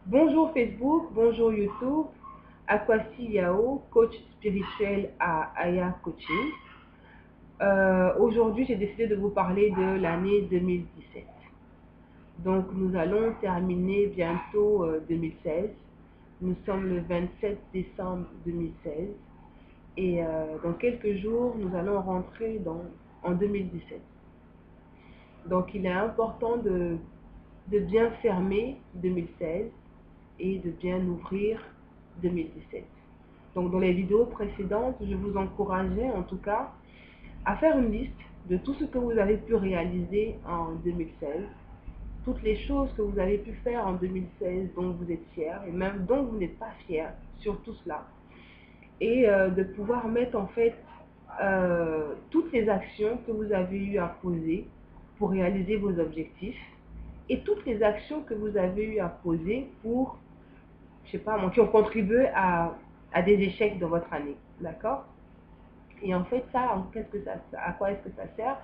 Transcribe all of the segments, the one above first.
Bonjour Facebook, bonjour YouTube, Akwasi Yao, coach spirituel à Aya Coaching. Aujourd'hui, j'ai décidé de vous parler de l'année 2017. Donc, nous allons terminer bientôt 2016. Nous sommes le 27 décembre 2016 et dans quelques jours, nous allons rentrer en 2017. Donc, il est important de bien fermer 2016 et de bien ouvrir 2017. Donc dans les vidéos précédentes, je vous encourageais en tout cas à faire une liste de tout ce que vous avez pu réaliser en 2016, toutes les choses que vous avez pu faire en 2016 dont vous êtes fier et même dont vous n'êtes pas fier, sur tout cela. Et de pouvoir mettre en fait toutes les actions que vous avez eu à poser pour réaliser vos objectifs et toutes les actions que vous avez eu à poser pour, je sais pas, qui ont contribué à des échecs dans votre année. D'accord? Et en fait, ça, à quoi est-ce que ça sert?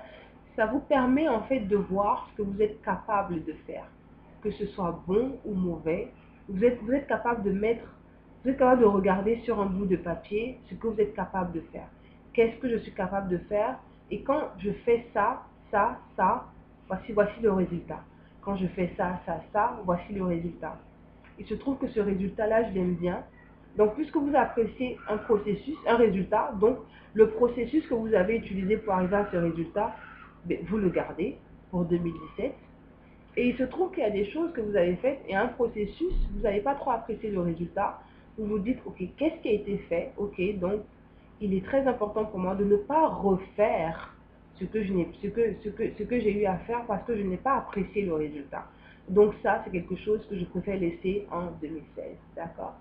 Ça vous permet en fait de voir ce que vous êtes capable de faire. Que ce soit bon ou mauvais, vous êtes capable de mettre, vous êtes capable de regarder sur un bout de papier ce que vous êtes capable de faire. Qu'est-ce que je suis capable de faire? Et quand je fais ça, voici le résultat. Quand je fais ça, voici le résultat. Il se trouve que ce résultat-là, je l'aime bien. Donc, puisque vous appréciez un processus, un résultat, donc le processus que vous avez utilisé pour arriver à ce résultat, vous le gardez pour 2017. Et il se trouve qu'il y a des choses que vous avez faites et un processus, vous n'avez pas trop apprécié le résultat. Vous vous dites, ok, qu'est-ce qui a été fait? Ok, donc il est très important pour moi de ne pas refaire ce que j'ai eu à faire parce que je n'ai pas apprécié le résultat. Donc ça, c'est quelque chose que je préfère laisser en 2016, d'accord?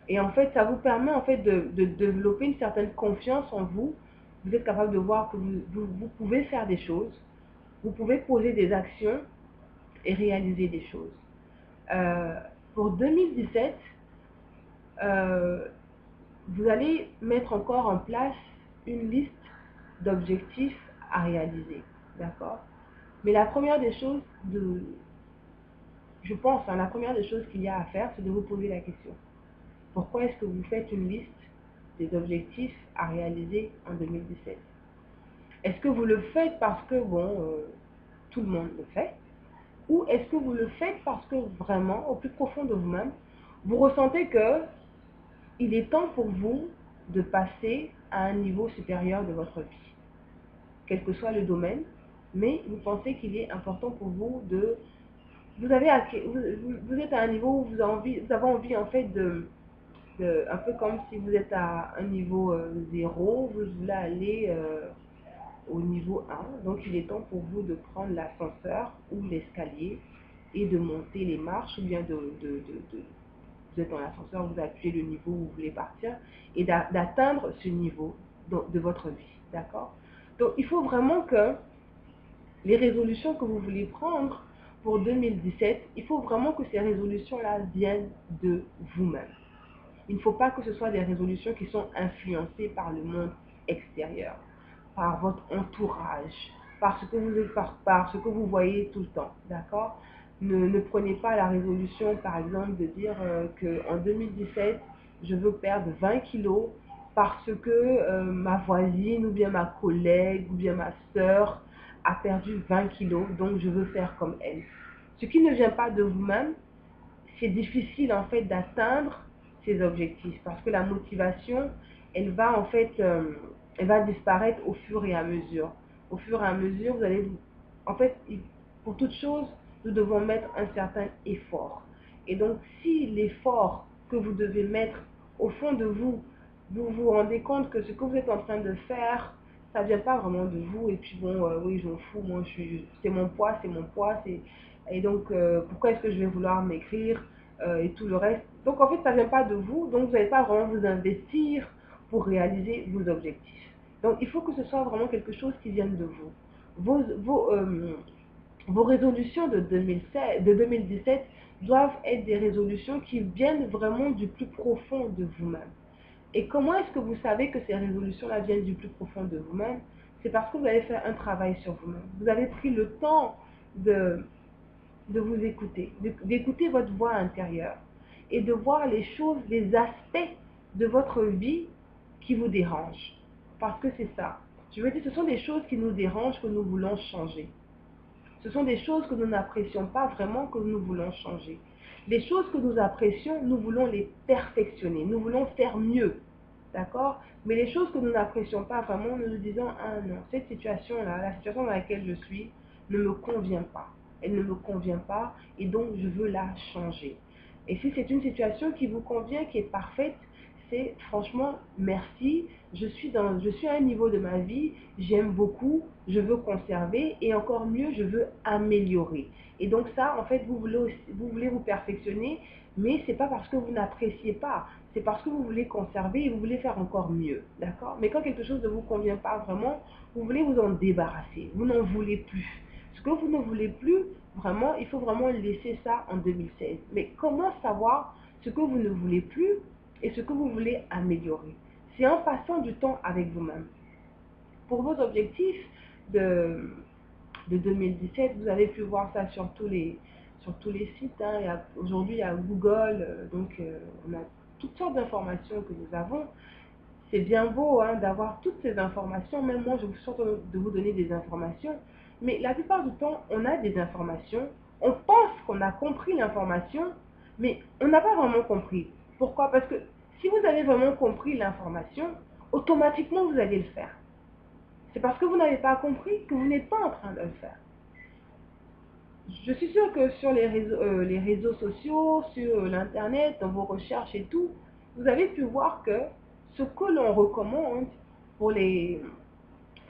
Et en fait, ça vous permet en fait de développer une certaine confiance en vous. Vous êtes capable de voir que vous pouvez faire des choses, vous pouvez poser des actions et réaliser des choses. Euh, pour 2017, euh, vous allez mettre encore en place une liste d'objectifs à réaliser, d'accord? Mais la première des choses, je pense, hein, la première des choses qu'il y a à faire, c'est de vous poser la question. Pourquoi est-ce que vous faites une liste des objectifs à réaliser en 2017? Est-ce que vous le faites parce que, tout le monde le fait? Ou est-ce que vous le faites parce que vraiment, au plus profond de vous-même, vous ressentez que il est temps pour vous de passer à un niveau supérieur de votre vie, quel que soit le domaine, mais vous pensez qu'il est important pour vous de... Vous êtes à un niveau où vous avez envie en fait un peu comme si vous êtes à un niveau 0, vous voulez aller au niveau 1, donc il est temps pour vous de prendre l'ascenseur ou l'escalier et de monter les marches ou bien vous êtes dans l'ascenseur, vous appuyez le niveau où vous voulez partir et d'atteindre ce niveau de votre vie, d'accord? Donc il faut vraiment que les résolutions que vous voulez prendre pour 2017, il faut vraiment que ces résolutions-là viennent de vous-même. Il ne faut pas que ce soit des résolutions qui sont influencées par le monde extérieur, par votre entourage, par ce que vous voyez tout le temps, d'accord? Ne prenez pas la résolution, par exemple, de dire qu'en 2017, je veux perdre 20 kilos parce que ma voisine ou bien ma collègue ou bien ma soeur a perdu 20 kilos, donc je veux faire comme elle. Ce qui ne vient pas de vous-même, c'est difficile en fait d'atteindre ces objectifs parce que la motivation, elle va en fait, elle va disparaître au fur et à mesure. Au fur et à mesure, vous allez, en fait, pour toute chose, nous devons mettre un certain effort. Et donc, si l'effort que vous devez mettre au fond de vous, vous vous rendez compte que ce que vous êtes en train de faire, ça ne vient pas vraiment de vous, et puis bon, oui, je m'en fous, moi, c'est mon poids, et donc, pourquoi est-ce que je vais vouloir m'écrire et tout le reste? Donc, en fait, ça ne vient pas de vous, donc vous n'allez pas vraiment vous investir pour réaliser vos objectifs. Donc, il faut que ce soit vraiment quelque chose qui vienne de vous. Vos, vos, euh, vos résolutions de 2016, de 2017 doivent être des résolutions qui viennent vraiment du plus profond de vous-même. Et comment est-ce que vous savez que ces résolutions-là viennent du plus profond de vous-même? C'est parce que vous avez fait un travail sur vous-même. Vous avez pris le temps de, de vous écouter, d'écouter votre voix intérieure, et de voir les choses, les aspects de votre vie qui vous dérangent. Parce que c'est ça. Je veux dire, ce sont des choses qui nous dérangent que nous voulons changer. Ce sont des choses que nous n'apprécions pas vraiment que nous voulons changer. Les choses que nous apprécions, nous voulons les perfectionner. Nous voulons faire mieux. D'accord? Mais les choses que nous n'apprécions pas vraiment, nous nous disons, ah non, cette situation-là, la situation dans laquelle je suis, ne me convient pas. Elle ne me convient pas et donc je veux la changer. Et si c'est une situation qui vous convient, qui est parfaite, c'est franchement merci, je suis à un niveau de ma vie, j'aime beaucoup, je veux conserver et encore mieux, je veux améliorer. Et donc ça, en fait, vous voulez vous perfectionner, mais c'est pas parce que vous n'appréciez pas, c'est parce que vous voulez conserver et vous voulez faire encore mieux, d'accord? Mais quand quelque chose ne vous convient pas vraiment, vous voulez vous en débarrasser, vous n'en voulez plus. Ce que vous ne voulez plus, vraiment, il faut vraiment laisser ça en 2016. Mais comment savoir ce que vous ne voulez plus et ce que vous voulez améliorer? C'est en passant du temps avec vous-même. Pour vos objectifs de 2017, vous avez pu voir ça sur tous les sites. Hein. Aujourd'hui, il y a Google, on a toutes sortes d'informations que nous avons. C'est bien beau hein, d'avoir toutes ces informations, même moi je suis en train de vous donner des informations, mais la plupart du temps, on a des informations, on pense qu'on a compris l'information, mais on n'a pas vraiment compris. Pourquoi? Parce que si vous avez vraiment compris l'information, automatiquement vous allez le faire. C'est parce que vous n'avez pas compris que vous n'êtes pas en train de le faire. Je suis sûre que sur les réseaux sociaux, sur l'internet, dans vos recherches et tout, vous avez pu voir que ce que l'on recommande pour les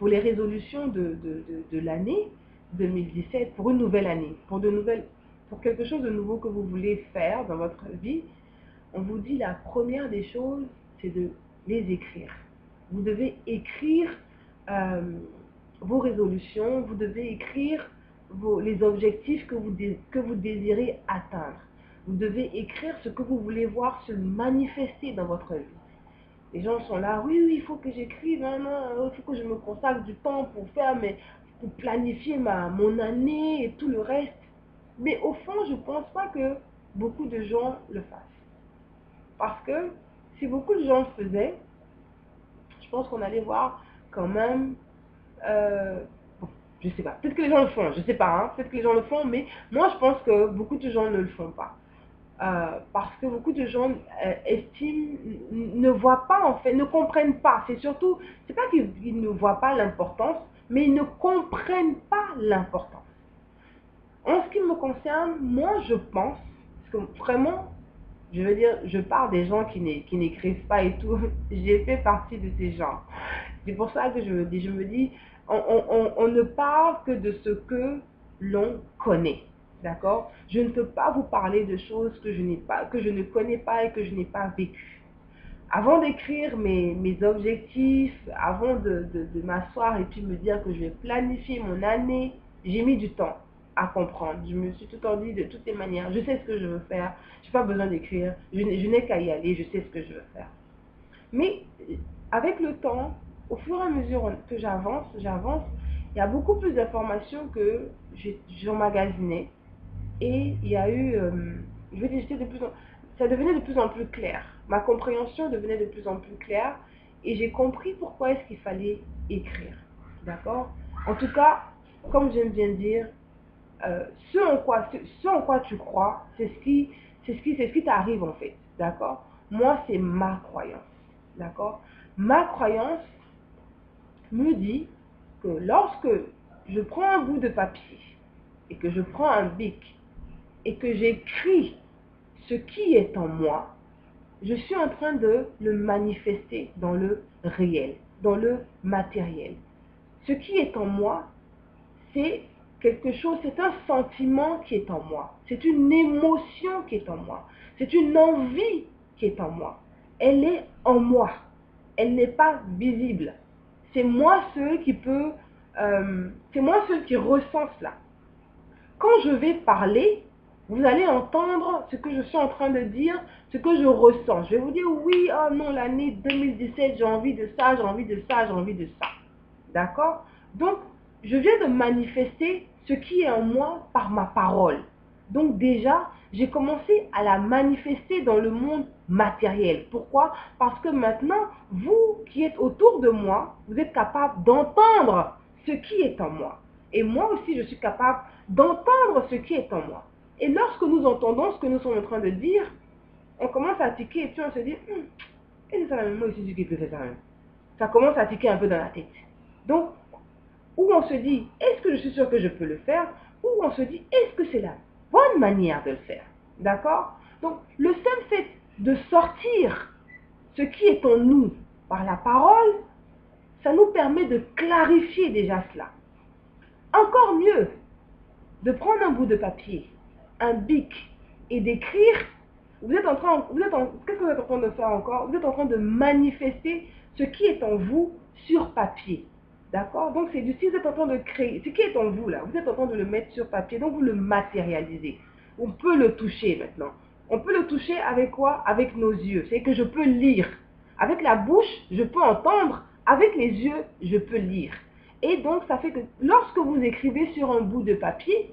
résolutions de l'année 2017, pour une nouvelle année, pour quelque chose de nouveau que vous voulez faire dans votre vie, on vous dit la première des choses, c'est de les écrire. Vous devez écrire euh, vos résolutions, vous devez écrire les objectifs que vous désirez atteindre. Vous devez écrire ce que vous voulez voir se manifester dans votre vie. Les gens sont là, oui, oui, il faut que j'écrive, il faut que je me consacre du temps pour planifier mon année et tout le reste. Mais au fond, je ne pense pas que beaucoup de gens le fassent. Parce que si beaucoup de gens le faisaient, je pense qu'on allait voir quand même, bon, je sais pas, peut-être que les gens le font, je sais pas, hein, peut-être que les gens le font, mais moi je pense que beaucoup de gens ne le font pas. Parce que beaucoup de gens estiment, ne voient pas en fait, ne comprennent pas. C'est pas qu'ils ne voient pas l'importance, mais ils ne comprennent pas l'importance. En ce qui me concerne, moi je pense, parce que vraiment, je veux dire, je parle des gens qui n'écrivent pas et tout, j'ai fait partie de ces gens. C'est pour ça que je me dis, on ne parle que de ce que l'on connaît. D'accord? Je ne peux pas vous parler de choses que je ne connais pas et que je n'ai pas vécues. Avant d'écrire mes objectifs, avant de m'asseoir et puis me dire que je vais planifier mon année, j'ai mis du temps à comprendre. Je me suis tout en dit de toutes les manières, je sais ce que je veux faire, je n'ai pas besoin d'écrire, je n'ai qu'à y aller, je sais ce que je veux faire. Mais avec le temps, au fur et à mesure que j'avance, il y a beaucoup plus d'informations que j'emmagasinais. Et il y a eu, je veux dire, ça devenait de plus en plus clair. Ma compréhension devenait de plus en plus claire et j'ai compris pourquoi est-ce qu'il fallait écrire. D'accord? En tout cas, comme j'aime bien dire, ce en quoi tu crois, c'est ce qui t'arrive en fait. D'accord? Moi, c'est ma croyance. D'accord? Ma croyance me dit que lorsque je prends un bout de papier et que je prends un bic et que j'écris ce qui est en moi, je suis en train de le manifester dans le réel, dans le matériel. Ce qui est en moi, c'est quelque chose, c'est un sentiment qui est en moi, c'est une émotion qui est en moi, c'est une envie qui est en moi. Elle est en moi, elle n'est pas visible. C'est moi celui c'est moi celui qui ressent cela. Quand je vais parler, vous allez entendre ce que je suis en train de dire, ce que je ressens. Je vais vous dire, oui, oh non, l'année 2017, j'ai envie de ça, j'ai envie de ça, j'ai envie de ça. D'accord? Donc, je viens de manifester ce qui est en moi par ma parole. Donc déjà, j'ai commencé à la manifester dans le monde matériel. Pourquoi? Parce que maintenant, vous qui êtes autour de moi, vous êtes capable d'entendre ce qui est en moi. Et moi aussi, je suis capable d'entendre ce qui est en moi. Et lorsque nous entendons ce que nous sommes en train de dire, on commence à tiquer et puis on se dit, et c'est ça la même, moi aussi, qui peut faire ça même. Ça commence à tiquer un peu dans la tête. Donc, où on se dit, est-ce que je suis sûr que je peux le faire? Ou on se dit, est-ce que c'est la bonne manière de le faire? D'accord? Donc, le seul fait de sortir ce qui est en nous par la parole, ça nous permet de clarifier déjà cela. Encore mieux, de prendre un bout de papier, un bic et d'écrire. Qu'est-ce que vous êtes en train de faire encore? Vous êtes en train de manifester ce qui est en vous sur papier. D'accord? Donc c'est du si vous êtes en train de créer, ce qui est en vous là, vous êtes en train de le mettre sur papier, donc vous le matérialisez. On peut le toucher maintenant. On peut le toucher avec quoi? Avec nos yeux. C'est que je peux lire. Avec la bouche, je peux entendre. Avec les yeux, je peux lire. Et donc, ça fait que lorsque vous écrivez sur un bout de papier,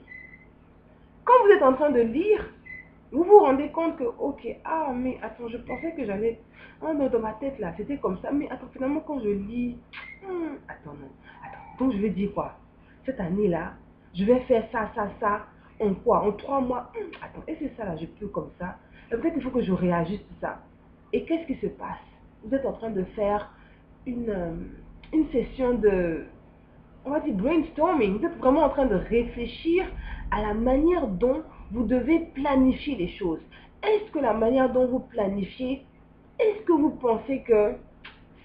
quand vous êtes en train de lire, vous vous rendez compte que, ok, ah, mais attends, je pensais que j'allais, ah non, dans ma tête là, c'était comme ça, mais attends, finalement, quand je lis, attends, non, attends, donc je vais dire quoi? Cette année-là, je vais faire ça, ça, ça, en quoi? En 3 mois, attends, et c'est ça là, je peux comme ça, peut-être qu'il faut que je réajuste ça. Et qu'est-ce qui se passe? Vous êtes en train de faire une session de, on va dire brainstorming, vous êtes vraiment en train de réfléchir à la manière dont vous devez planifier les choses. Est-ce que la manière dont vous planifiez, est-ce que vous pensez que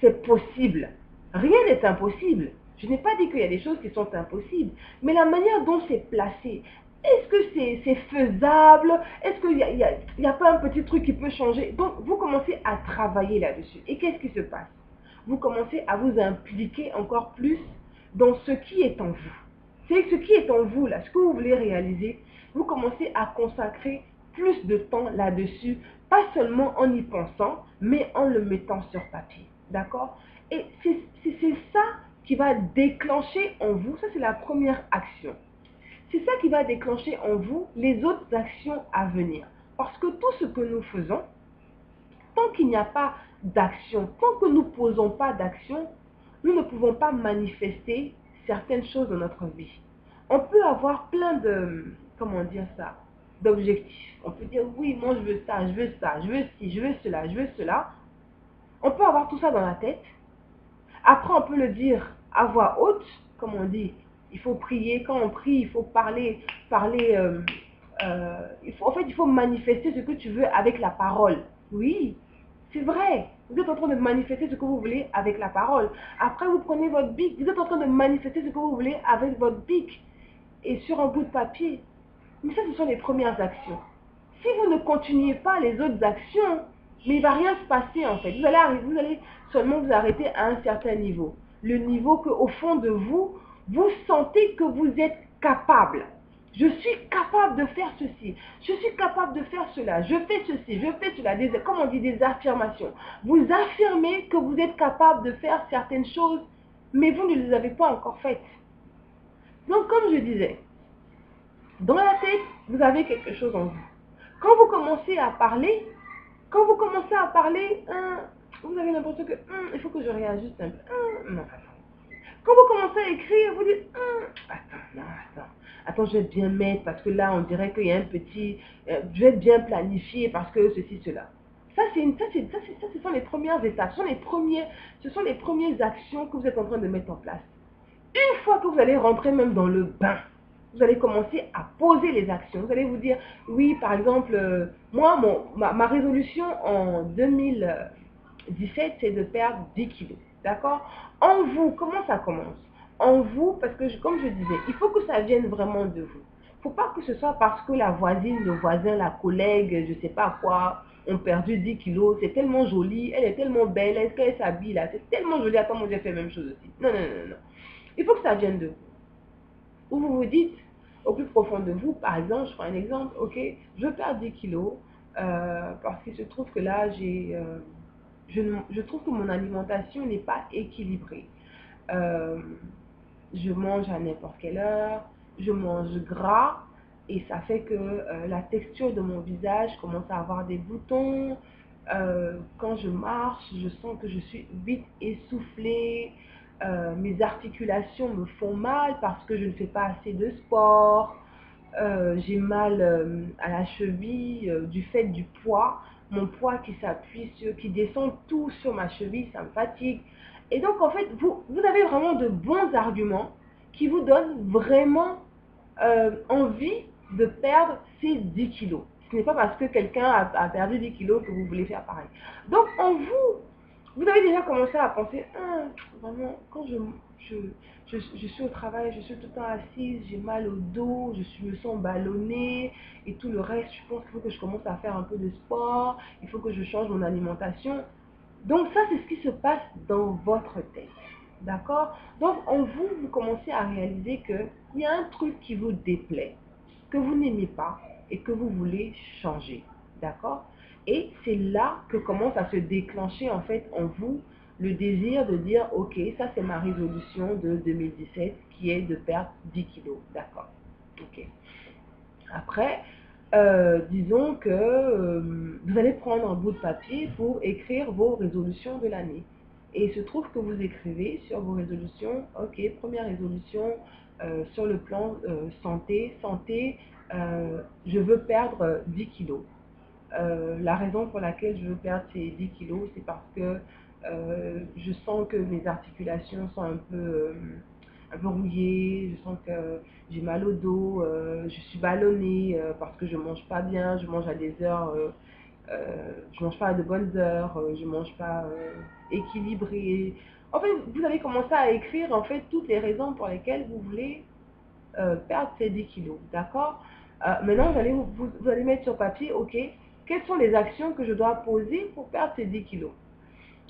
c'est possible? Rien n'est impossible. Je n'ai pas dit qu'il y a des choses qui sont impossibles, mais la manière dont c'est placé, est-ce que c'est faisable? Est-ce qu'il n'y a pas un petit truc qui peut changer? Donc, vous commencez à travailler là-dessus. Et qu'est-ce qui se passe? Vous commencez à vous impliquer encore plus dans ce qui est en vous. C'est ce qui est en vous, là, ce que vous voulez réaliser, vous commencez à consacrer plus de temps là-dessus, pas seulement en y pensant, mais en le mettant sur papier. D'accord? Et c'est ça qui va déclencher en vous, ça c'est la première action. C'est ça qui va déclencher en vous les autres actions à venir. Parce que tout ce que nous faisons, tant qu'il n'y a pas d'action, tant que nous ne posons pas d'action, nous ne pouvons pas manifester certaines choses dans notre vie. On peut avoir plein de, comment dire ça, d'objectifs. On peut dire, oui, moi je veux ça, je veux ça, je veux ci, je veux cela, je veux cela. On peut avoir tout ça dans la tête. Après, on peut le dire à voix haute, comme on dit. Il faut prier. Quand on prie, il faut parler, en fait, il faut manifester ce que tu veux avec la parole. Oui, c'est vrai. Vous êtes en train de manifester ce que vous voulez avec la parole. Après, vous prenez votre bic. Vous êtes en train de manifester ce que vous voulez avec votre bic et sur un bout de papier. Mais ça, ce sont les premières actions. Si vous ne continuez pas les autres actions, mais il ne va rien se passer en fait. Vous allez seulement vous arrêter à un certain niveau. Le niveau qu'au fond de vous, vous sentez que vous êtes capable. Je suis capable de faire ceci. Je suis capable de faire cela. Je fais ceci. Je fais cela. Comme on dit, des affirmations. Vous affirmez que vous êtes capable de faire certaines choses, mais vous ne les avez pas encore faites. Donc, comme je disais, dans la tête, vous avez quelque chose en vous. Quand vous commencez à parler, vous avez l'impression que il faut que je réajuste un peu. Non, attends. Quand vous commencez à écrire, vous dites attends, je vais bien mettre parce que là, on dirait qu'il y a un petit, je vais bien planifier parce que ceci, cela. Ce sont les premières étapes, ce sont les premières actions que vous êtes en train de mettre en place. Une fois que vous allez rentrer même dans le bain, vous allez commencer à poser les actions. Vous allez vous dire, oui, par exemple, moi, ma résolution en 2017, c'est de perdre 10 kilos. D'accord? En vous, comment ça commence? En vous, parce que comme je disais, il faut que ça vienne vraiment de vous. Il ne faut pas que ce soit parce que la voisine, le voisin, la collègue, je ne sais pas quoi, ont perdu 10 kilos, c'est tellement joli, elle est tellement belle, est-ce qu'elle s'habille là, c'est tellement joli, attends, moi j'ai fait la même chose aussi. Non, non, non, non. Il faut que ça vienne de vous. Ou vous vous dites, au plus profond de vous, par exemple, je prends un exemple, ok, je perds 10 kilos parce qu'il se trouve que là, je trouve que mon alimentation n'est pas équilibrée. Euh, je mange à n'importe quelle heure, je mange gras, et ça fait que la texture de mon visage commence à avoir des boutons. Quand je marche, je sens que je suis vite essoufflée. Mes articulations me font mal parce que je ne fais pas assez de sport. J'ai mal à la cheville du fait du poids. Mon poids qui s'appuie qui descend tout sur ma cheville, ça me fatigue. Et donc, en fait, vous avez vraiment de bons arguments qui vous donnent vraiment envie de perdre ces 10 kilos. Ce n'est pas parce que quelqu'un a perdu 10 kilos que vous voulez faire pareil. Donc, en vous, vous avez déjà commencé à penser, ah, vraiment, quand je suis au travail, je suis tout le temps assise, j'ai mal au dos, me sens ballonnée et tout le reste, je pense qu'il faut que je commence à faire un peu de sport, il faut que je change mon alimentation. Donc ça, c'est ce qui se passe dans votre tête. D'accord? Donc en vous, vous commencez à réaliser qu'il y a un truc qui vous déplaît, que vous n'aimez pas et que vous voulez changer. D'accord? Et c'est là que commence à se déclencher en fait en vous le désir de dire ok, ça c'est ma résolution de 2017 qui est de perdre 10 kilos. D'accord. Ok. Après, disons que vous allez prendre un bout de papier pour écrire vos résolutions de l'année. Et il se trouve que vous écrivez sur vos résolutions, ok, première résolution sur le plan santé, je veux perdre 10 kilos. La raison pour laquelle je veux perdre ces 10 kilos, c'est parce que je sens que mes articulations sont un peu rouillées, je sens que j'ai mal au dos, je suis ballonnée parce que je mange pas bien, je mange à des heures, je mange pas à de bonnes heures, je mange pas équilibré. En fait, vous allez commencer à écrire en fait toutes les raisons pour lesquelles vous voulez perdre ces 10 kilos, d'accord? Maintenant, vous allez mettre sur papier, ok, quelles sont les actions que je dois poser pour perdre ces 10 kilos?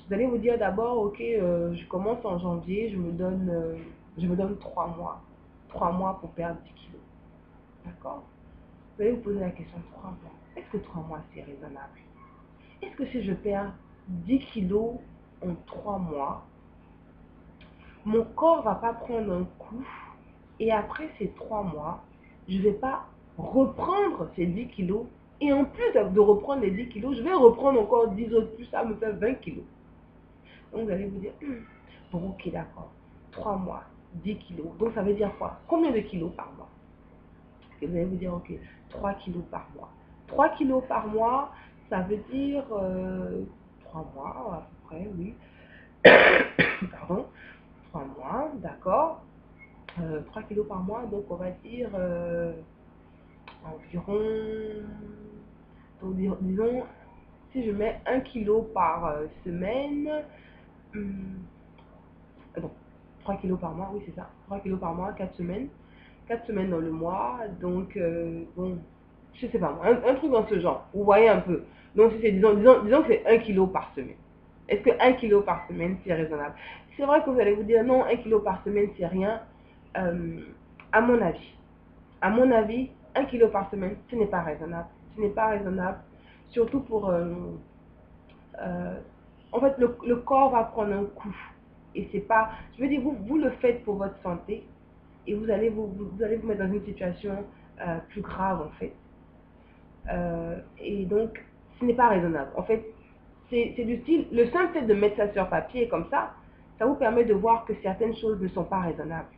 Vous allez vous dire d'abord, ok, je commence en janvier, je me donne 3 mois. 3 mois pour perdre 10 kilos, d'accord? Vous allez vous poser la question, 3 mois. Est-ce que 3 mois, c'est raisonnable? Est-ce que si je perds 10 kilos en 3 mois, mon corps va pas prendre un coup et après ces 3 mois, je vais pas reprendre ces 10 kilos et en plus de reprendre les 10 kilos, je vais reprendre encore 10 autres plus, ça me fait 20 kilos. Donc vous allez vous dire, bon ok d'accord, 3 mois, 10 kilos, donc ça veut dire quoi? Combien de kilos par mois? Et vous allez vous dire, ok, 3 kilos par mois. 3 kilos par mois, ça veut dire 3 mois à peu près, oui. Pardon, 3 mois, d'accord. 3 kilos par mois, donc on va dire environ, donc, disons, si je mets 1 kilo par semaine, donc 3 kilos par mois, oui c'est ça, 3 kilos par mois, 4 semaines, 4 semaines dans le mois, donc bon, je sais pas moi, un truc dans ce genre, vous voyez un peu. Donc si c'est, disons que c'est 1 kilo par semaine. Est-ce que 1 kilo par semaine c'est raisonnable? C'est vrai que vous allez vous dire non, 1 kilo par semaine c'est rien. Euh, à mon avis, à mon avis, 1 kilo par semaine, ce n'est pas raisonnable. Ce n'est pas raisonnable, surtout pour... euh, en fait, le corps va prendre un coup. Et c'est pas... Je veux dire, vous le faites pour votre santé et vous allez vous mettre dans une situation plus grave, en fait. Et donc, ce n'est pas raisonnable. En fait, c'est du style, le simple fait de mettre ça sur papier comme ça vous permet de voir que certaines choses ne sont pas raisonnables.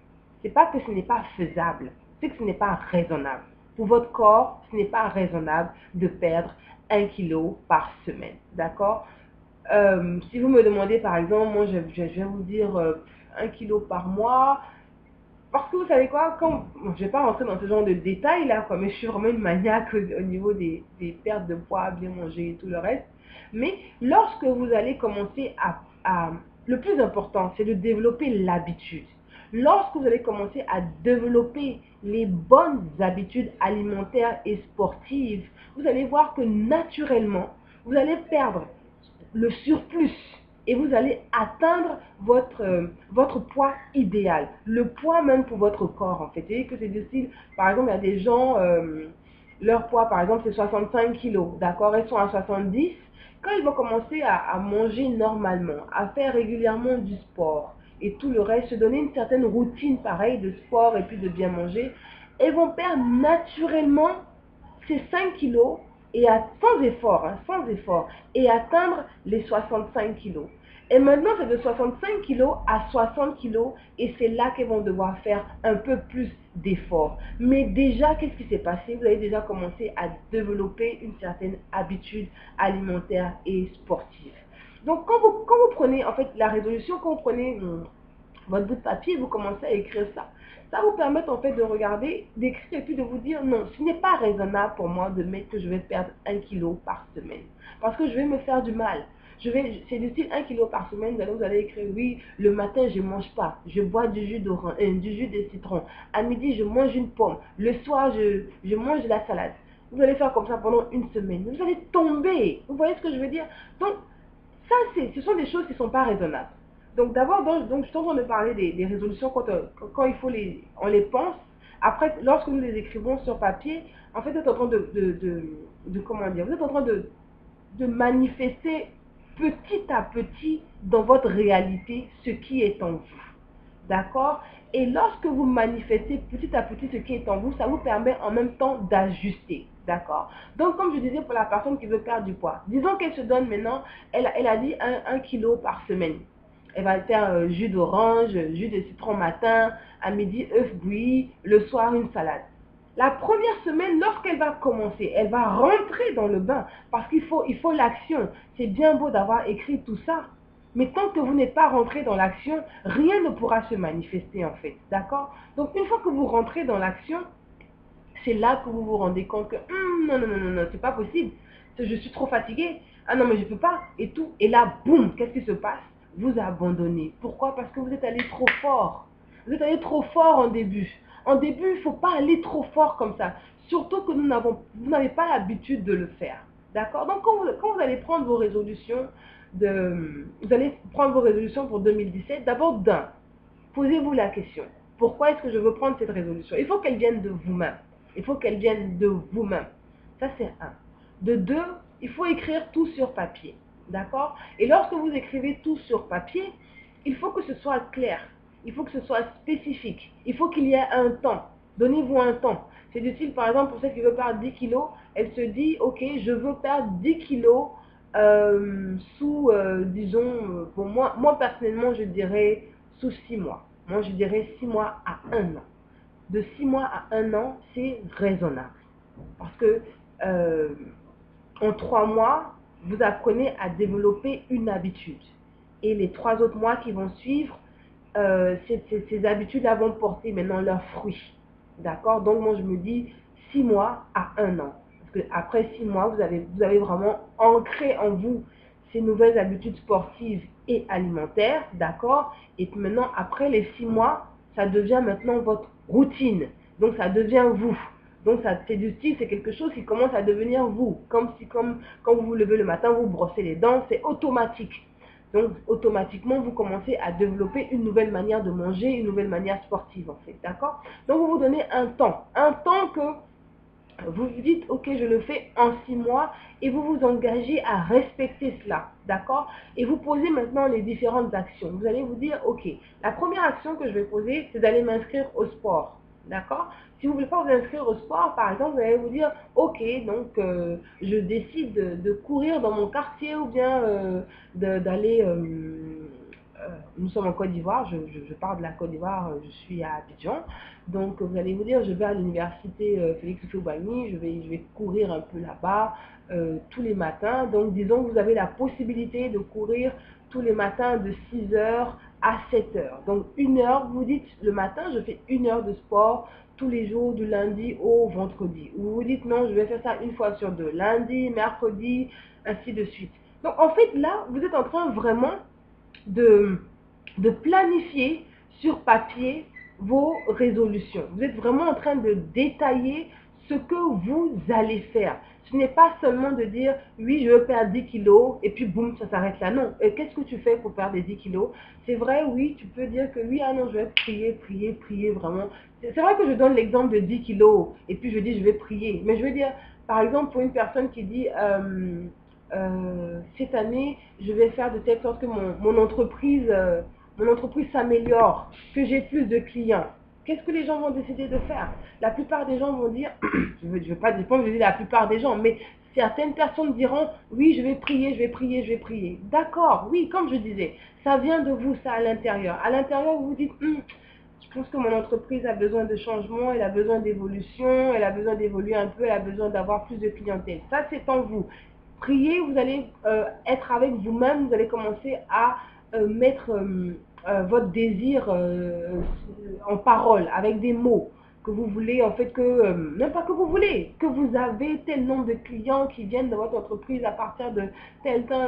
C'est pas que ce n'est pas faisable, c'est que ce n'est pas raisonnable. Pour votre corps, ce n'est pas raisonnable de perdre 1 kilo par semaine. D'accord? Si vous me demandez par exemple, moi je vais vous dire 1 kilo par mois, parce que vous savez quoi, bon, je ne vais pas rentrer dans ce genre de détails là, quoi, mais je suis vraiment une maniaque au niveau des pertes de poids, bien manger et tout le reste. Mais lorsque vous allez commencer le plus important, c'est de développer l'habitude. Lorsque vous allez commencer à développer les bonnes habitudes alimentaires et sportives, vous allez voir que naturellement, vous allez perdre le surplus et vous allez atteindre votre poids idéal, le poids même pour votre corps en fait. C'est que c'est difficile, par exemple il y a des gens, leur poids par exemple c'est 65 kilos, d'accord, ils sont à 70, quand ils vont commencer à manger normalement, à faire régulièrement du sport et tout le reste, se donner une certaine routine pareille de sport et puis de bien manger, elles vont perdre naturellement ces 5 kilos sans effort, hein, sans effort, et atteindre les 65 kilos. Et maintenant, c'est de 65 kilos à 60 kilos et c'est là qu'elles vont devoir faire un peu plus d'efforts. Mais déjà, qu'est-ce qui s'est passé? Vous avez déjà commencé à développer une certaine habitude alimentaire et sportive. Donc, quand vous prenez, en fait, la résolution, quand vous prenez votre bout de papier, vous commencez à écrire ça. Ça vous permet en fait de regarder, d'écrire et puis de vous dire non, ce n'est pas raisonnable pour moi de mettre que je vais perdre 1 kilo par semaine. Parce que je vais me faire du mal. C'est du style 1 kilo par semaine, vous allez écrire oui, le matin je ne mange pas, je bois du jus du jus de citron. À midi je mange une pomme, le soir je mange de la salade. Vous allez faire comme ça pendant une semaine. Vous allez tomber. Vous voyez ce que je veux dire? Donc, ça, ce sont des choses qui ne sont pas raisonnables. Donc d'abord, je suis en train de parler des résolutions quand on les pense. Après, lorsque nous les écrivons sur papier, en fait, vous êtes en train comment dire, vous êtes en train de manifester petit à petit dans votre réalité ce qui est en vous. D'accord? Et lorsque vous manifestez petit à petit ce qui est en vous, ça vous permet en même temps d'ajuster. D'accord? Donc, comme je disais pour la personne qui veut perdre du poids, disons qu'elle se donne maintenant, elle a dit 1 kilo par semaine. Elle va faire jus d'orange, jus de citron matin, à midi œuf bouilli, le soir une salade. La première semaine, lorsqu'elle va commencer, elle va rentrer dans le bain parce qu'il faut l'action. C'est bien beau d'avoir écrit tout ça, mais tant que vous n'êtes pas rentré dans l'action, rien ne pourra se manifester en fait. D'accord? Donc une fois que vous rentrez dans l'action, c'est là que vous vous rendez compte que non, non, non, non, non, c'est pas possible. Je suis trop fatiguée. Ah non, mais je peux pas. Et tout. Et là, boum, qu'est-ce qui se passe? Vous abandonnez. Pourquoi? Parce que vous êtes allé trop fort. Vous êtes allé trop fort en début. En début, il ne faut pas aller trop fort comme ça. Surtout que vous n'avez pas l'habitude de le faire. D'accord? Donc, quand vous allez prendre vos résolutions, vous allez prendre vos résolutions pour 2017, d'abord posez-vous la question. Pourquoi est-ce que je veux prendre cette résolution? Il faut qu'elle vienne de vous-même. Il faut qu'elle vienne de vous-même. Ça, c'est un. De deux, il faut écrire tout sur papier. D'accord? Et lorsque vous écrivez tout sur papier, il faut que ce soit clair. Il faut que ce soit spécifique. Il faut qu'il y ait un temps. Donnez-vous un temps. C'est du style, par exemple, pour celle qui veut perdre 10 kilos, elle se dit, ok, je veux perdre 10 kilos disons, pour moi personnellement, je dirais sous 6 mois. Moi, je dirais 6 mois à 1 an. De 6 mois à 1 an, c'est raisonnable. Parce que en 3 mois, vous apprenez à développer une habitude. Et les 3 autres mois qui vont suivre, ces habitudes-là vont porter maintenant leurs fruits. D'accord? Donc, moi, je me dis 6 mois à 1 an. Parce qu'après 6 mois, vous avez vraiment ancré en vous ces nouvelles habitudes sportives et alimentaires. D'accord? Et puis maintenant, après les 6 mois, ça devient maintenant votre routine. Donc, ça devient vous. Donc, c'est du style, c'est quelque chose qui commence à devenir vous. Comme quand vous vous levez le matin, vous brossez les dents, c'est automatique. Donc, automatiquement, vous commencez à développer une nouvelle manière de manger, une nouvelle manière sportive, en fait. D'accord? Donc, vous vous donnez un temps. Un temps que vous vous dites, ok, je le fais en 6 mois et vous vous engagez à respecter cela. D'accord? Et vous posez maintenant les différentes actions. Vous allez vous dire, ok, la première action que je vais poser, c'est d'aller m'inscrire au sport. D'accord? Si vous ne voulez pas vous inscrire au sport, par exemple, vous allez vous dire, ok, donc je décide de courir dans mon quartier ou bien d'aller... nous sommes en Côte d'Ivoire, je pars de la Côte d'Ivoire, je suis à Abidjan. Donc vous allez vous dire, je vais à l'université Félix Houphouët-Boigny, je vais courir un peu là-bas tous les matins. Donc disons que vous avez la possibilité de courir tous les matins de 6 heures à 7 heures. Donc 1 heure, vous dites le matin, je fais 1 heure de sport tous les jours du lundi au vendredi. Ou vous dites non, je vais faire ça une fois sur deux, lundi, mercredi, ainsi de suite. Donc en fait là, vous êtes en train vraiment de planifier sur papier vos résolutions. Vous êtes vraiment en train de détailler ce que vous allez faire. Ce n'est pas seulement de dire, oui, je veux perdre 10 kilos, et puis boum, ça s'arrête là. Non. Qu'est-ce que tu fais pour perdre les 10 kilos? C'est vrai, oui, tu peux dire que oui, ah non, je vais prier, vraiment. C'est vrai que je donne l'exemple de 10 kilos, et puis je dis, je vais prier. Mais je veux dire, par exemple, pour une personne qui dit, cette année, je vais faire de telle sorte que mon entreprise s'améliore, que j'ai plus de clients. Qu'est-ce que les gens vont décider de faire? La plupart des gens vont dire, je veux pas dépendre, je dis la plupart des gens, mais certaines personnes diront, oui, je vais prier, je vais prier, je vais prier. D'accord, oui, comme je disais, ça vient de vous, ça à l'intérieur. À l'intérieur, vous vous dites, je pense que mon entreprise a besoin de changement, elle a besoin d'évolution, elle a besoin d'évoluer un peu, elle a besoin d'avoir plus de clientèle. Ça, c'est en vous. Priez, vous allez être avec vous-même, vous allez commencer à mettre votre désir en parole, avec des mots que vous voulez, en fait, même pas que vous voulez, que vous avez tel nombre de clients qui viennent dans votre entreprise à partir de tel temps,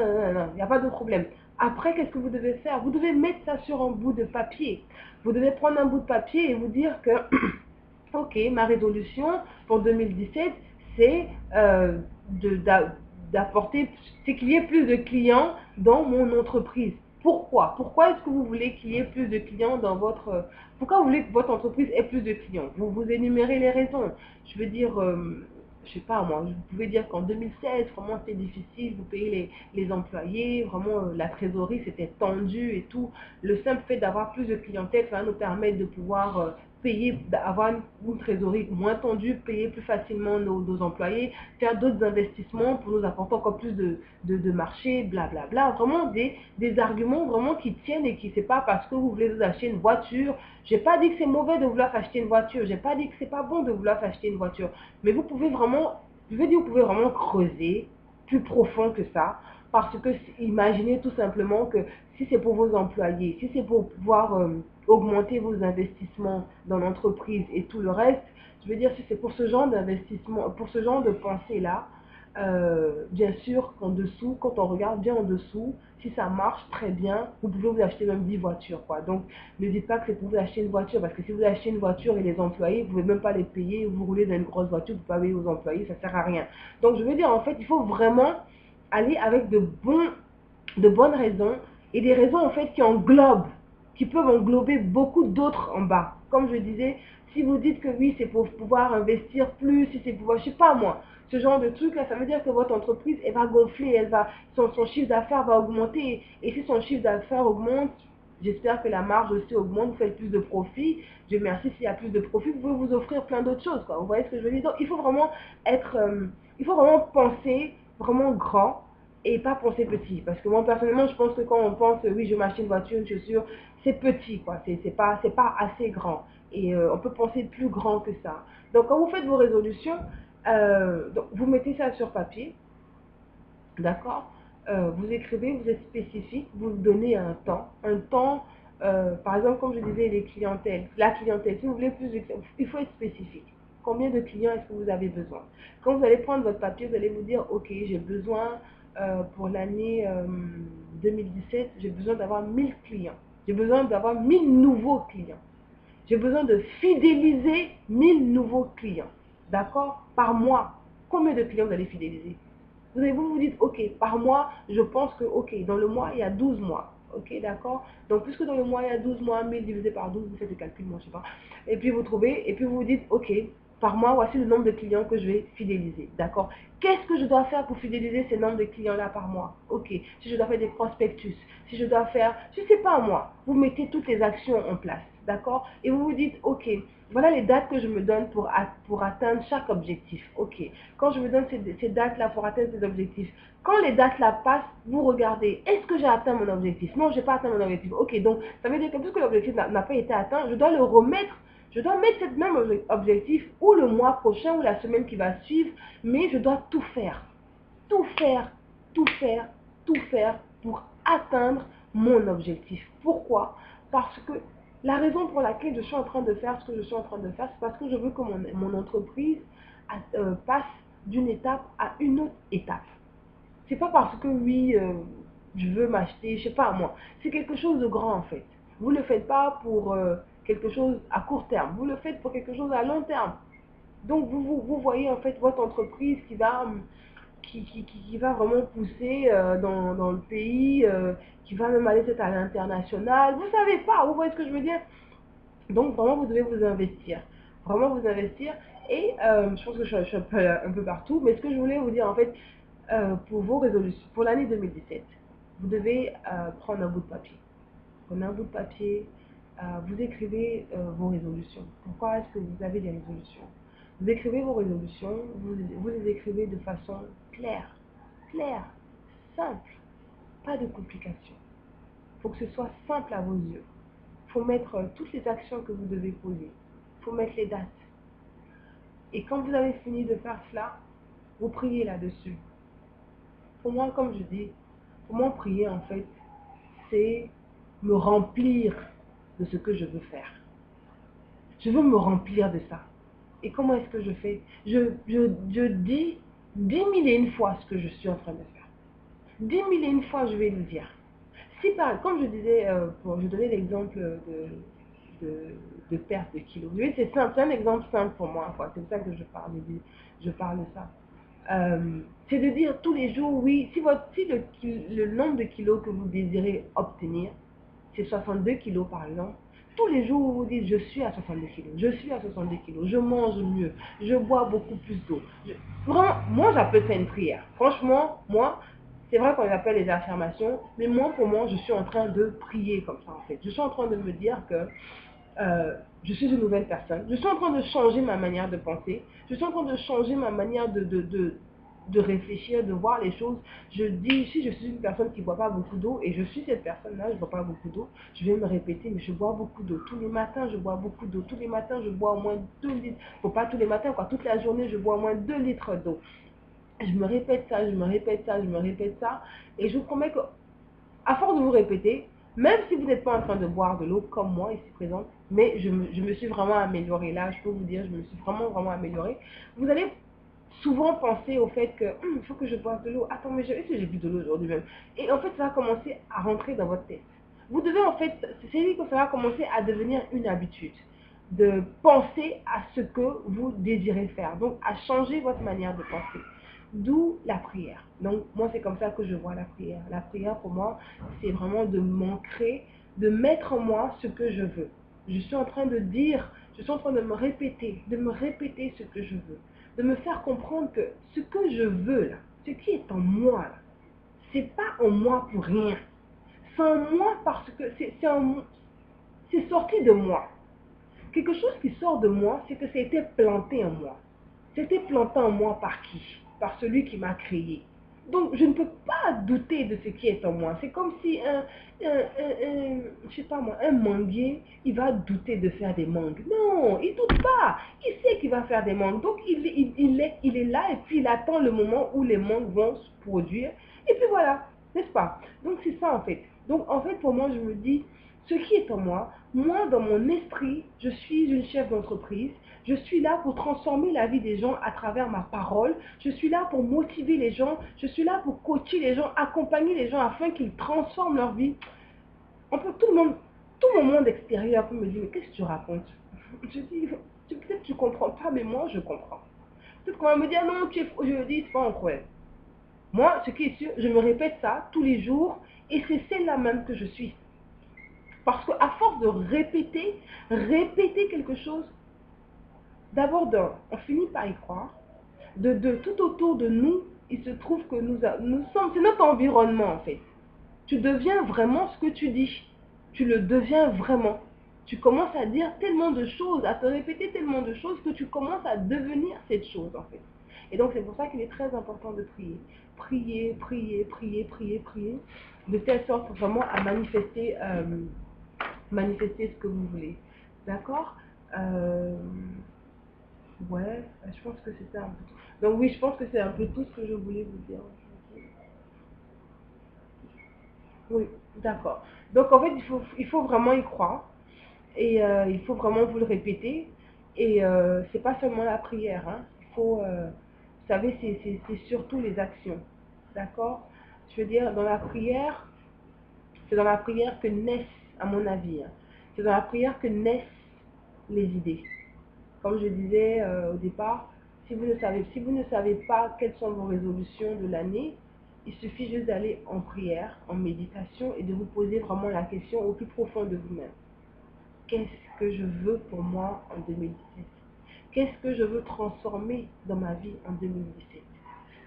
il n'y a pas de problème. Après, qu'est-ce que vous devez faire? Vous devez mettre ça sur un bout de papier. Vous devez prendre un bout de papier et vous dire que, ok, ma résolution pour 2017, c'est d'apporter, c'est qu'il y ait plus de clients dans mon entreprise. Pourquoi? Pourquoi est-ce que vous voulez qu'il y ait plus de clients dans votre... Pourquoi vous voulez que votre entreprise ait plus de clients? Vous énumérez les raisons. Je veux dire, je sais pas moi, vous pouvez dire qu'en 2016, vraiment c'était difficile, vous payez les employés, vraiment la trésorerie c'était tendu et tout. Le simple fait d'avoir plus de clientèle, ça va nous permettre de pouvoir payer, avoir une trésorerie moins tendue, payer plus facilement nos employés, faire d'autres investissements pour nous apporter encore plus de marché, blablabla. Vraiment des arguments vraiment qui tiennent et qui c'est pas parce que vous voulez vous acheter une voiture. J'ai pas dit que c'est mauvais de vouloir acheter une voiture, j'ai pas dit que c'est pas bon de vouloir acheter une voiture, mais vous pouvez vraiment, je veux dire, vous pouvez vraiment creuser plus profond que ça. Parce que imaginez tout simplement que si c'est pour vos employés, si c'est pour pouvoir augmenter vos investissements dans l'entreprise et tout le reste, je veux dire, si c'est pour ce genre d'investissement, pour ce genre de pensée-là, bien sûr qu'en dessous, quand on regarde bien en dessous, si ça marche très bien, vous pouvez vous acheter même 10 voitures, quoi. Donc, ne dites pas que c'est pour vous acheter une voiture, parce que si vous achetez une voiture et les employés, vous ne pouvez même pas les payer, vous roulez dans une grosse voiture, vous payez aux employés, ça ne sert à rien. Donc, je veux dire, en fait, il faut vraiment aller avec de bonnes raisons et des raisons en fait qui peuvent englober beaucoup d'autres en bas. Comme je disais, si vous dites que oui, c'est pour pouvoir investir plus, si c'est pour pouvoir, je sais pas moi, ce genre de truc là, ça veut dire que votre entreprise, elle va gonfler, son chiffre d'affaires va augmenter. Et si son chiffre d'affaires augmente, j'espère que la marge aussi augmente, vous faites plus de profit. Dieu merci, s'il y a plus de profit, vous pouvez vous offrir plein d'autres choses, quoi. Vous voyez ce que je veux dire? Donc, il faut vraiment être, il faut vraiment penser vraiment grand et pas penser petit. Parce que moi, personnellement, je pense que quand on pense, oui, je m'achète une voiture, une chaussure, c'est petit, quoi. C'est pas assez grand. Et on peut penser plus grand que ça. Donc, quand vous faites vos résolutions, donc, vous mettez ça sur papier, d'accord? Vous écrivez, vous êtes spécifique, vous donnez un temps, par exemple, comme je disais, la clientèle, si vous voulez plus de clients, il faut être spécifique. Combien de clients est-ce que vous avez besoin? Quand vous allez prendre votre papier, vous allez vous dire, ok, j'ai besoin pour l'année 2017, j'ai besoin d'avoir 1000 clients. J'ai besoin d'avoir 1000 nouveaux clients. J'ai besoin de fidéliser 1000 nouveaux clients. D'accord? Par mois. Combien de clients vous allez fidéliser? Vous dites, ok, par mois, je pense que, ok, dans le mois, il y a 12 mois. Ok, d'accord? Donc, puisque dans le mois, il y a 12 mois, 1000 divisé par 12, vous faites le calcul, moi, je sais pas. Et puis, vous trouvez, et puis vous vous dites, ok, par mois, voici le nombre de clients que je vais fidéliser. D'accord? Qu'est-ce que je dois faire pour fidéliser ces nombres de clients-là par mois? Ok, si je dois faire des prospectus, si je dois faire, je sais pas moi, vous mettez toutes les actions en place. D'accord? Et vous vous dites, ok, voilà les dates que je me donne pour atteindre chaque objectif. Ok, quand je me donne ces dates-là pour atteindre ces objectifs, quand les dates-là passent, vous regardez, est-ce que j'ai atteint mon objectif? Non, je n'ai pas atteint mon objectif. Ok, donc ça veut dire que puisque l'objectif n'a pas été atteint, je dois le remettre. Je dois mettre ce même objectif ou le mois prochain ou la semaine qui va suivre, mais je dois tout faire. Tout faire, tout faire, tout faire pour atteindre mon objectif. Pourquoi? Parce que la raison pour laquelle je suis en train de faire ce que je suis en train de faire, c'est parce que je veux que mon entreprise passe d'une étape à une autre étape. C'est pas parce que oui, je veux m'acheter, je sais pas moi. C'est quelque chose de grand en fait. Vous ne le faites pas pour quelque chose à court terme. Vous le faites pour quelque chose à long terme. Donc vous voyez en fait votre entreprise qui va vraiment pousser dans le pays, qui va même aller peut-être à l'international. Vous savez pas, vous voyez ce que je veux dire? Donc vraiment vous devez vous investir. Vraiment vous investir. Et je pense que je suis un peu partout, mais ce que je voulais vous dire en fait, pour vos résolutions, pour l'année 2017, vous devez prendre un bout de papier. Prenez un bout de papier, vous écrivez vos résolutions. Pourquoi est-ce que vous avez des résolutions? Vous écrivez vos résolutions, vous les écrivez de façon claire, simple, pas de complications. Il faut que ce soit simple à vos yeux. Il faut mettre toutes les actions que vous devez poser. Il faut mettre les dates. Et quand vous avez fini de faire cela, vous priez là-dessus. Pour moi, comme je dis, pour moi, prier, en fait, c'est me remplir de ce que je veux faire. Je veux me remplir de ça. Et comment est-ce que je fais? Je dis 10 000 fois ce que je suis en train de faire. 10 000 fois, je vais le dire. Si comme je disais, je donnais l'exemple de perte de kilos. Oui, c'est simple, c'est un exemple simple pour moi. C'est pour ça que je parle de ça. C'est de dire tous les jours, oui, si le nombre de kilos que vous désirez obtenir, c'est 62 kilos par exemple, tous les jours vous vous dites, je suis à 62 kilos, je suis à 62 kilos, je mange mieux, je bois beaucoup plus d'eau. Vraiment, moi j'appelle ça une prière. Franchement, moi, c'est vrai qu'on appelle les affirmations, mais moi, pour moi, je suis en train de prier comme ça en fait. Je suis en train de me dire que je suis une nouvelle personne. Je suis en train de changer ma manière de penser. Je suis en train de changer ma manière de réfléchir, de voir les choses. Je dis, si je suis une personne qui ne boit pas beaucoup d'eau, et je suis cette personne-là, je ne bois pas beaucoup d'eau, je vais me répéter, mais je bois beaucoup d'eau. Tous les matins, je bois beaucoup d'eau. Tous les matins, je bois au moins 2 litres. Faut pas tous les matins, quoi. Toute la journée, je bois au moins 2 litres d'eau. Je me répète ça, je me répète ça, je me répète ça. Et je vous promets que à force de vous répéter, même si vous n'êtes pas en train de boire de l'eau comme moi ici présente, mais je me suis vraiment améliorée là, je peux vous dire, je me suis vraiment améliorée. Vous allez souvent penser au fait que il faut que je boive de l'eau. Attends, mais est-ce que j'ai bu de l'eau aujourd'hui même? Et en fait, ça va commencer à rentrer dans votre tête. Vous devez en fait, c'est lui que ça va commencer à devenir une habitude de penser à ce que vous désirez faire, donc à changer votre manière de penser. D'où la prière. Donc moi c'est comme ça que je vois la prière. La prière pour moi c'est vraiment de m'ancrer, de mettre en moi ce que je veux. Je suis en train de dire, je suis en train de me répéter ce que je veux. De me faire comprendre que ce que je veux là, ce qui est en moi là, c'est pas en moi pour rien. C'est en moi parce que c'est sorti de moi. Quelque chose qui sort de moi, c'est que ça a été planté en moi. C'était planté en moi par qui? Par celui qui m'a créé. Donc, je ne peux pas douter de ce qui est en moi. C'est comme si je sais pas moi, un manguier, il va douter de faire des mangues. Non, il ne doute pas. Il sait qu'il va faire des mangues. Donc, il est là et puis il attend le moment où les mangues vont se produire. Et puis voilà, n'est-ce pas? Donc, c'est ça en fait. Donc, en fait, pour moi, je me dis, ce qui est en moi, moi, dans mon esprit, je suis une chef d'entreprise. Je suis là pour transformer la vie des gens à travers ma parole. Je suis là pour motiver les gens. Je suis là pour coacher les gens, accompagner les gens afin qu'ils transforment leur vie. Tout mon monde extérieur peut me dire, mais qu'est-ce que tu racontes? Je dis, peut-être que tu ne comprends pas, mais moi, je comprends. Peut-être qu'on va me dire, non, je dis, c'est pas incroyable. Moi, ce qui est sûr, je me répète ça tous les jours et c'est celle-là même que je suis. Parce qu'à force de répéter quelque chose, d'abord, on finit par y croire. Tout autour de nous, il se trouve que nous sommes, c'est notre environnement en fait. Tu deviens vraiment ce que tu dis. Tu le deviens vraiment. Tu commences à dire tellement de choses, à te répéter tellement de choses que tu commences à devenir cette chose en fait. Et donc c'est pour ça qu'il est très important de prier. Prier, de telle sorte vraiment à manifester ce que vous voulez. D'accord? Ouais, je pense que c'était un peu tout. Donc oui, je pense que c'est un peu tout ce que je voulais vous dire. Oui, d'accord. Donc en fait, il faut vraiment y croire et il faut vraiment vous le répéter. Et c'est pas seulement la prière, hein. Il faut, vous savez, c'est surtout les actions. D'accord? Je veux dire, c'est dans la prière que naissent, à mon avis, hein, c'est dans la prière que naissent les idées. Comme je disais au départ, si vous ne savez pas quelles sont vos résolutions de l'année, il suffit juste d'aller en prière, en méditation et de vous poser vraiment la question au plus profond de vous-même. Qu'est-ce que je veux pour moi en 2017? Qu'est-ce que je veux transformer dans ma vie en 2017?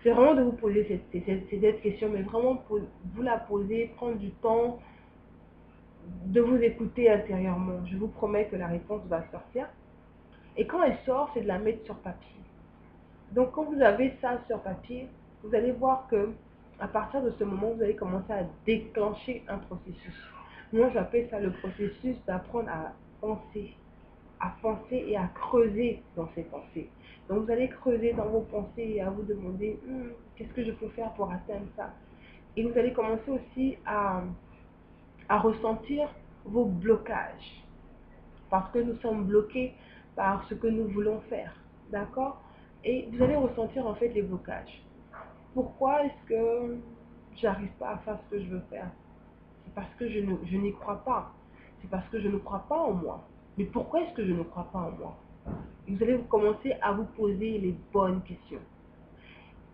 C'est vraiment de vous poser cette question, mais vraiment pour vous la poser, prendre du temps, de vous écouter intérieurement. Je vous promets que la réponse va sortir. Et quand elle sort, c'est de la mettre sur papier. Donc quand vous avez ça sur papier, vous allez voir que à partir de ce moment, vous allez commencer à déclencher un processus. Moi, j'appelle ça le processus d'apprendre à penser et à creuser dans ses pensées. Donc vous allez creuser dans vos pensées et à vous demander qu'est-ce que je peux faire pour atteindre ça. Et vous allez commencer aussi à ressentir vos blocages parce que nous sommes bloqués par ce que nous voulons faire. D'accord? Et vous allez ressentir en fait les blocages. Pourquoi est-ce que j'arrive pas à faire ce que je veux faire? C'est parce que je n'y crois pas. C'est parce que je ne crois pas en moi. Mais pourquoi est-ce que je ne crois pas en moi? Et vous allez commencer à vous poser les bonnes questions.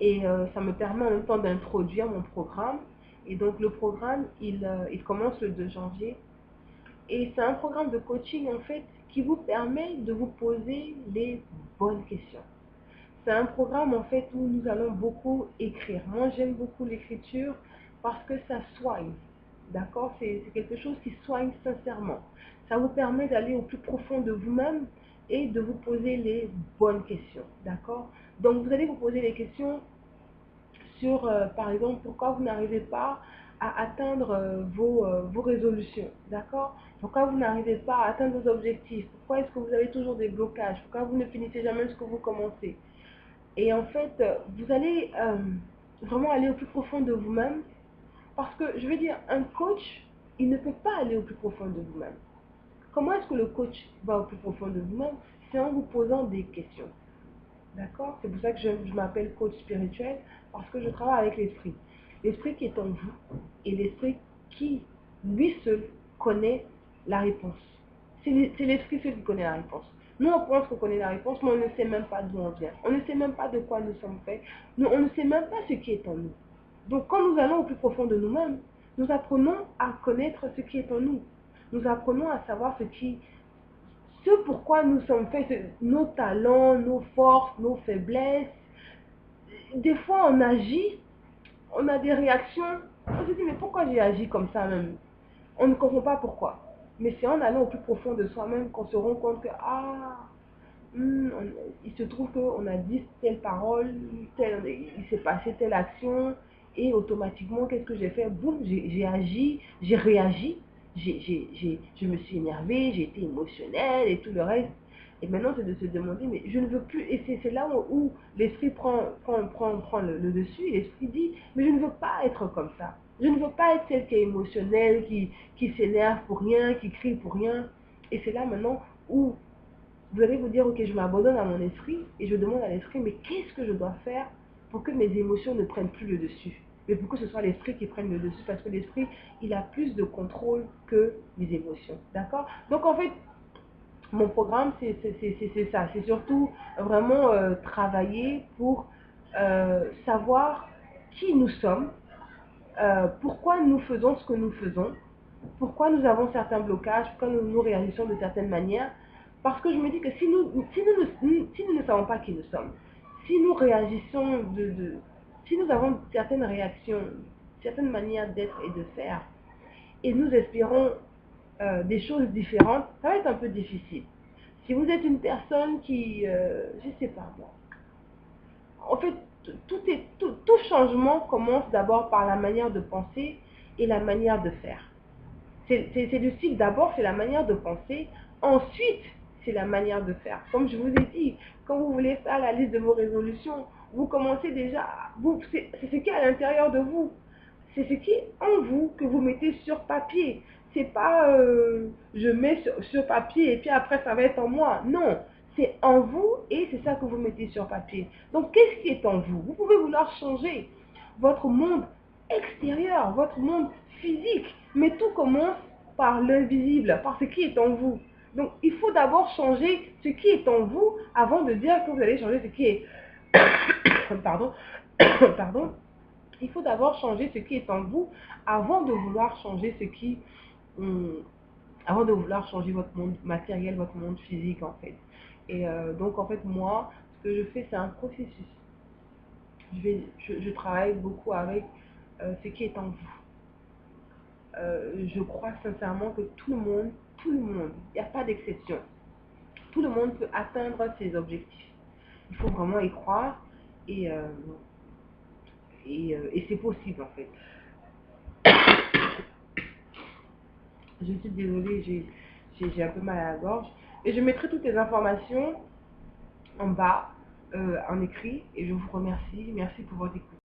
Et ça me permet en même temps d'introduire mon programme. Et donc le programme, il commence le 2 janvier. Et c'est un programme de coaching en fait qui vous permet de vous poser les bonnes questions. C'est un programme en fait où nous allons beaucoup écrire. Moi j'aime beaucoup l'écriture parce que ça soigne. D'accord? C'est quelque chose qui soigne sincèrement. Ça vous permet d'aller au plus profond de vous-même et de vous poser les bonnes questions. D'accord? Donc vous allez vous poser les questions sur, par exemple, pourquoi vous n'arrivez pas à atteindre vos résolutions, d'accord? Pourquoi vous n'arrivez pas à atteindre vos objectifs? Pourquoi est-ce que vous avez toujours des blocages? Pourquoi vous ne finissez jamais ce que vous commencez? Et en fait, vous allez vraiment aller au plus profond de vous-même parce que, je veux dire, un coach, il ne peut pas aller au plus profond de vous-même. Comment est-ce que le coach va au plus profond de vous-même? C'est en vous posant des questions. D'accord? C'est pour ça que je m'appelle coach spirituel, parce que je travaille avec l'esprit. L'esprit qui est en vous et l'esprit qui, lui seul, connaît la réponse. C'est l'esprit seul qui connaît la réponse. Nous, on pense qu'on connaît la réponse, mais on ne sait même pas d'où on vient. On ne sait même pas de quoi nous sommes faits. Nous, on ne sait même pas ce qui est en nous. Donc, quand nous allons au plus profond de nous-mêmes, nous apprenons à connaître ce qui est en nous. Nous apprenons à savoir ce pourquoi nous sommes faits, nos talents, nos forces, nos faiblesses. Des fois, on agit, on a des réactions, on se dit, mais pourquoi j'ai agi comme ça même? On ne comprend pas pourquoi. Mais c'est en allant au plus profond de soi-même qu'on se rend compte que, il se trouve qu'on a dit telle parole, il s'est passé telle action, et automatiquement, qu'est-ce que j'ai fait? Boum, j'ai agi, j'ai réagi, je me suis énervée, j'ai été émotionnelle et tout le reste. Et maintenant, c'est de se demander, mais je ne veux plus. Et c'est là où l'esprit prend le dessus. Et l'esprit dit, mais je ne veux pas être comme ça. Je ne veux pas être celle qui est émotionnelle, qui s'énerve pour rien, qui crie pour rien. Et c'est là maintenant où vous allez vous dire, ok, je m'abandonne à mon esprit et je demande à l'esprit, mais qu'est-ce que je dois faire pour que mes émotions ne prennent plus le dessus? Mais pour que ce soit l'esprit qui prenne le dessus, parce que l'esprit, il a plus de contrôle que les émotions. D'accord? Donc en fait, mon programme, c'est ça. C'est surtout vraiment travailler pour savoir qui nous sommes, pourquoi nous faisons ce que nous faisons, pourquoi nous avons certains blocages, pourquoi nous réagissons de certaines manières. Parce que je me dis que si nous ne savons pas qui nous sommes, si nous réagissons si nous avons certaines réactions, certaines manières d'être et de faire, et nous espérons des choses différentes, ça va être un peu difficile. Si vous êtes une personne qui, je ne sais pas moi, en fait, tout changement commence d'abord par la manière de penser et la manière de faire. C'est le cycle, d'abord c'est la manière de penser, ensuite c'est la manière de faire. Comme je vous ai dit, quand vous voulez faire la liste de vos résolutions, vous commencez déjà, c'est ce qui est à l'intérieur de vous. C'est ce qui est en vous que vous mettez sur papier. C'est pas je mets sur papier et puis après ça va être en moi. Non, c'est en vous et c'est ça que vous mettez sur papier. Donc qu'est-ce qui est en vous? Vous pouvez vouloir changer votre monde extérieur, votre monde physique, mais tout commence par l'invisible, par ce qui est en vous. Donc il faut d'abord changer ce qui est en vous avant de dire que vous allez changer ce qui est pardon, pardon, il faut d'abord changer ce qui est en vous avant de vouloir changer avant de vouloir changer votre monde matériel, votre monde physique en fait. Et donc en fait moi, ce que je fais c'est un processus. Je travaille beaucoup avec ce qui est en vous. je crois sincèrement que tout le monde, il n'y a pas d'exception, tout le monde peut atteindre ses objectifs. Il faut vraiment y croire et, euh, et c'est possible en fait. Je suis désolée, j'ai un peu mal à la gorge. Et je mettrai toutes les informations en bas, en écrit, et je vous remercie. Merci pour votre écoute.